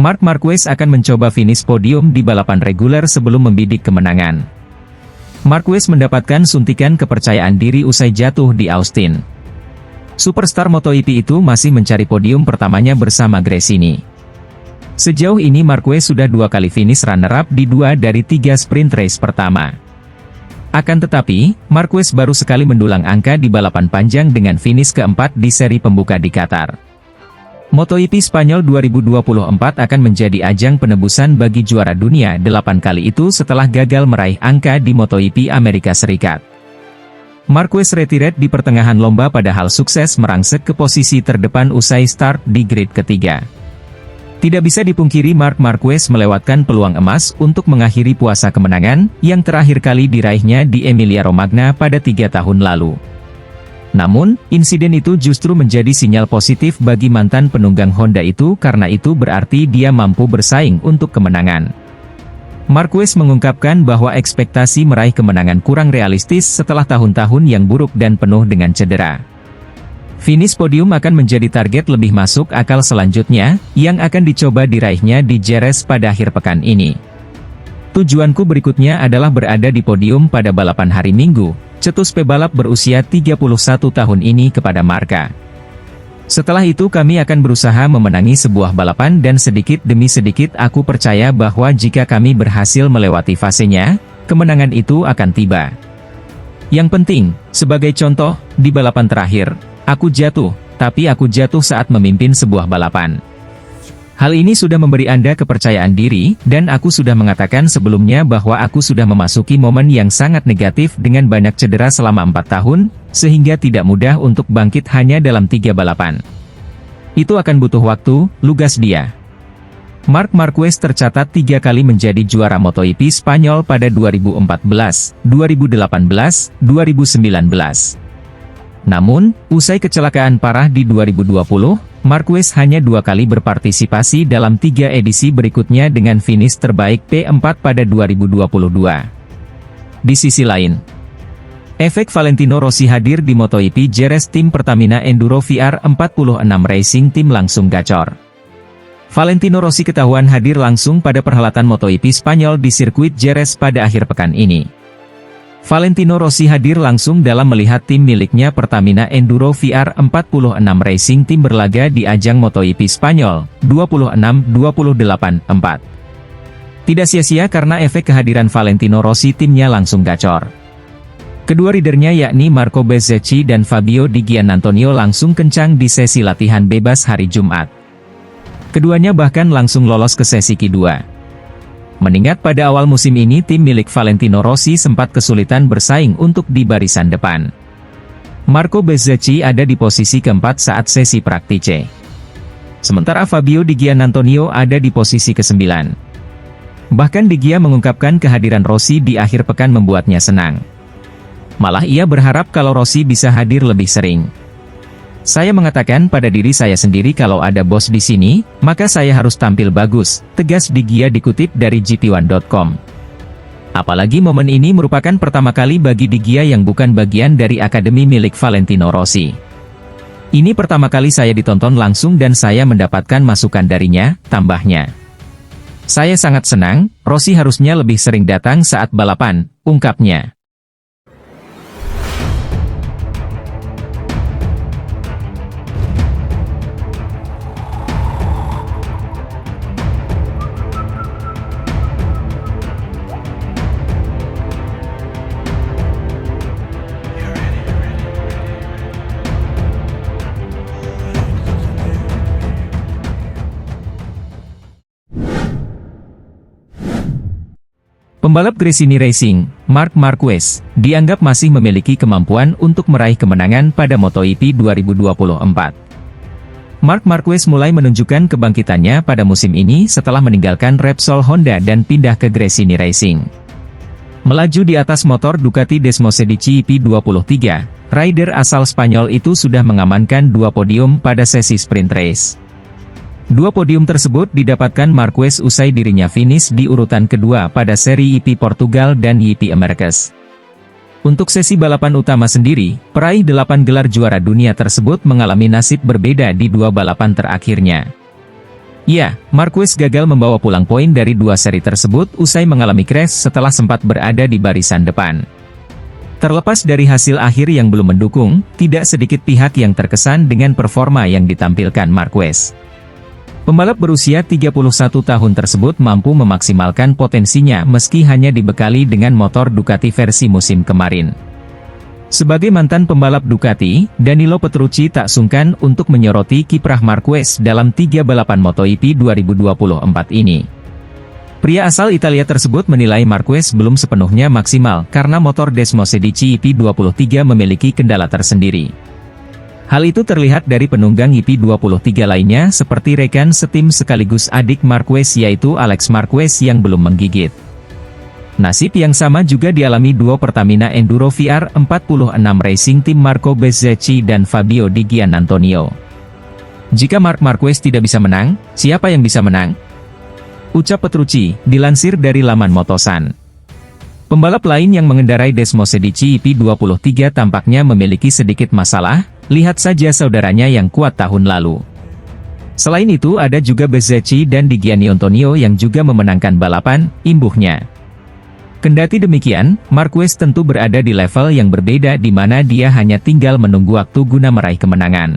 Marc Marquez akan mencoba finish podium di balapan reguler sebelum membidik kemenangan. Marquez mendapatkan suntikan kepercayaan diri usai jatuh di Austin. Superstar MotoGP itu masih mencari podium pertamanya bersama Gresini. Sejauh ini Marquez sudah 2 kali finish runner-up di 2 dari 3 sprint race pertama. Akan tetapi, Marquez baru sekali mendulang angka di balapan panjang dengan finish keempat di seri pembuka di Qatar. MotoGP Spanyol 2024 akan menjadi ajang penebusan bagi juara dunia 8 kali itu setelah gagal meraih angka di MotoGP Amerika Serikat. Marquez retired di pertengahan lomba padahal sukses merangsek ke posisi terdepan usai start di grid ketiga. Tidak bisa dipungkiri Marc Marquez melewatkan peluang emas untuk mengakhiri puasa kemenangan yang terakhir kali diraihnya di Emilia-Romagna pada 3 tahun lalu. Namun, insiden itu justru menjadi sinyal positif bagi mantan penunggang Honda itu karena itu berarti dia mampu bersaing untuk kemenangan. Marquez mengungkapkan bahwa ekspektasi meraih kemenangan kurang realistis setelah tahun-tahun yang buruk dan penuh dengan cedera. Finish podium akan menjadi target lebih masuk akal selanjutnya, yang akan dicoba diraihnya di Jerez pada akhir pekan ini. Tujuanku berikutnya adalah berada di podium pada balapan hari Minggu, cetus pebalap berusia 31 tahun ini kepada Marca. Setelah itu kami akan berusaha memenangi sebuah balapan dan sedikit demi sedikit aku percaya bahwa jika kami berhasil melewati fasenya, kemenangan itu akan tiba. Yang penting, sebagai contoh, di balapan terakhir, aku jatuh, tapi aku jatuh saat memimpin sebuah balapan. Hal ini sudah memberi Anda kepercayaan diri, dan aku sudah mengatakan sebelumnya bahwa aku sudah memasuki momen yang sangat negatif dengan banyak cedera selama 4 tahun, sehingga tidak mudah untuk bangkit hanya dalam 3 balapan. Itu akan butuh waktu, lugas dia. Marc Marquez tercatat 3 kali menjadi juara MotoGP Spanyol pada 2014, 2018, 2019. Namun, usai kecelakaan parah di 2020, Marquez hanya 2 kali berpartisipasi dalam 3 edisi berikutnya dengan finish terbaik P4 pada 2022. Di sisi lain, efek Valentino Rossi hadir di MotoGP Jerez tim Pertamina Enduro VR46 Racing Team langsung gacor. Valentino Rossi ketahuan hadir langsung pada perhelatan MotoGP Spanyol di sirkuit Jerez pada akhir pekan ini. Valentino Rossi hadir langsung dalam melihat tim miliknya Pertamina Enduro VR46 Racing Team berlaga di ajang MotoGP Spanyol, 26-28-4. Tidak sia-sia karena efek kehadiran Valentino Rossi timnya langsung gacor. Kedua ridernya yakni Marco Bezzecchi dan Fabio Di Giannantonio langsung kencang di sesi latihan bebas hari Jumat. Keduanya bahkan langsung lolos ke sesi Q2. Mengingat pada awal musim ini tim milik Valentino Rossi sempat kesulitan bersaing untuk di barisan depan. Marco Bezzecchi ada di posisi keempat saat sesi praktice. Sementara Fabio Di Giannantonio ada di posisi ke-9. Bahkan Di Gia mengungkapkan kehadiran Rossi di akhir pekan membuatnya senang. Malah ia berharap kalau Rossi bisa hadir lebih sering. Saya mengatakan pada diri saya sendiri kalau ada bos di sini, maka saya harus tampil bagus, tegas Di Gia dikutip dari GP1.com. Apalagi momen ini merupakan pertama kali bagi Di Gia yang bukan bagian dari akademi milik Valentino Rossi. Ini pertama kali saya ditonton langsung dan saya mendapatkan masukan darinya, tambahnya. Saya sangat senang, Rossi harusnya lebih sering datang saat balapan, ungkapnya. Pembalap Gresini Racing, Marc Marquez, dianggap masih memiliki kemampuan untuk meraih kemenangan pada MotoGP 2024. Marc Marquez mulai menunjukkan kebangkitannya pada musim ini setelah meninggalkan Repsol Honda dan pindah ke Gresini Racing. Melaju di atas motor Ducati Desmosedici EP23, rider asal Spanyol itu sudah mengamankan 2 podium pada sesi sprint race. 2 podium tersebut didapatkan Marquez usai dirinya finish di urutan kedua pada seri EP Portugal dan EP Americas. Untuk sesi balapan utama sendiri, peraih 8 gelar juara dunia tersebut mengalami nasib berbeda di 2 balapan terakhirnya. Ya, Marquez gagal membawa pulang poin dari dua seri tersebut usai mengalami crash setelah sempat berada di barisan depan. Terlepas dari hasil akhir yang belum mendukung, tidak sedikit pihak yang terkesan dengan performa yang ditampilkan Marquez. Pembalap berusia 31 tahun tersebut mampu memaksimalkan potensinya meski hanya dibekali dengan motor Ducati versi musim kemarin. Sebagai mantan pembalap Ducati, Danilo Petrucci tak sungkan untuk menyoroti kiprah Marquez dalam 3 balapan MotoGP 2024 ini. Pria asal Italia tersebut menilai Marquez belum sepenuhnya maksimal karena motor Desmosedici EP23 memiliki kendala tersendiri. Hal itu terlihat dari penunggang EP23 lainnya seperti rekan setim sekaligus adik Marquez yaitu Alex Marquez yang belum menggigit. Nasib yang sama juga dialami duo Pertamina Enduro VR46 Racing Team Marco Bezzecchi dan Fabio Di Giannantonio. Jika Marc Marquez tidak bisa menang, siapa yang bisa menang? Ucap Petrucci, dilansir dari laman Motosan. Pembalap lain yang mengendarai Desmosedici EP23 tampaknya memiliki sedikit masalah, lihat saja saudaranya yang kuat tahun lalu. Selain itu ada juga Bezzecchi dan Di Giannantonio yang juga memenangkan balapan, imbuhnya. Kendati demikian, Marquez tentu berada di level yang berbeda di mana dia hanya tinggal menunggu waktu guna meraih kemenangan.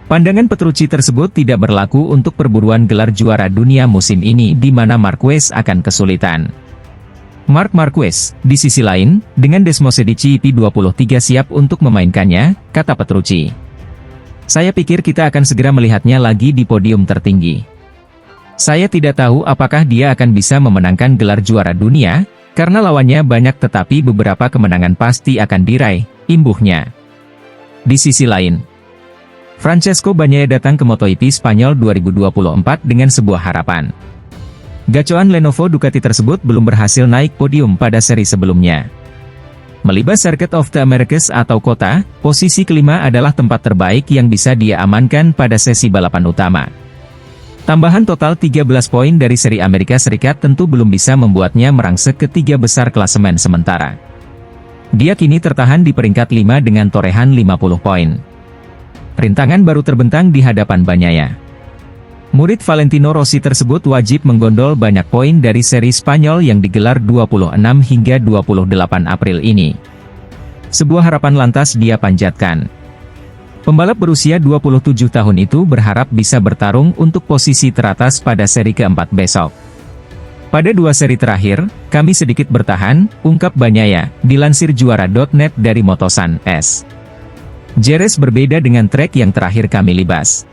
Pandangan Petrucci tersebut tidak berlaku untuk perburuan gelar juara dunia musim ini di mana Marquez akan kesulitan. Marc Marquez, di sisi lain, dengan Desmosedici EP23 siap untuk memainkannya, kata Petrucci. Saya pikir kita akan segera melihatnya lagi di podium tertinggi. Saya tidak tahu apakah dia akan bisa memenangkan gelar juara dunia, karena lawannya banyak tetapi beberapa kemenangan pasti akan diraih, imbuhnya. Di sisi lain, Francesco Bagnaia datang ke MotoGP Spanyol 2024 dengan sebuah harapan. Gacoan Lenovo Ducati tersebut belum berhasil naik podium pada seri sebelumnya. Melibas Circuit of the Americas atau kota, posisi kelima adalah tempat terbaik yang bisa dia amankan pada sesi balapan utama. Tambahan total 13 poin dari seri Amerika Serikat tentu belum bisa membuatnya merangsek ke 3 besar klasemen sementara. Dia kini tertahan di peringkat 5 dengan torehan 50 poin. Rintangan baru terbentang di hadapan Bagnaia. Murid Valentino Rossi tersebut wajib menggondol banyak poin dari seri Spanyol yang digelar 26 hingga 28 April ini. Sebuah harapan lantas dia panjatkan. Pembalap berusia 27 tahun itu berharap bisa bertarung untuk posisi teratas pada seri keempat besok. Pada 2 seri terakhir, kami sedikit bertahan, ungkap Bagnaia, dilansir juara.net dari Motosan S. Jerez berbeda dengan trek yang terakhir kami libas.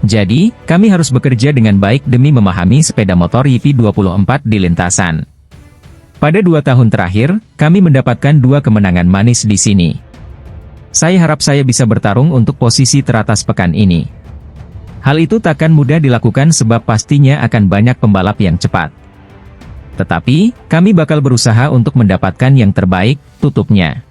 Jadi, kami harus bekerja dengan baik demi memahami sepeda motor EP24 di lintasan. Pada 2 tahun terakhir, kami mendapatkan 2 kemenangan manis di sini. Saya harap saya bisa bertarung untuk posisi teratas pekan ini. Hal itu takkan mudah dilakukan sebab pastinya akan banyak pembalap yang cepat. Tetapi, kami bakal berusaha untuk mendapatkan yang terbaik, tutupnya.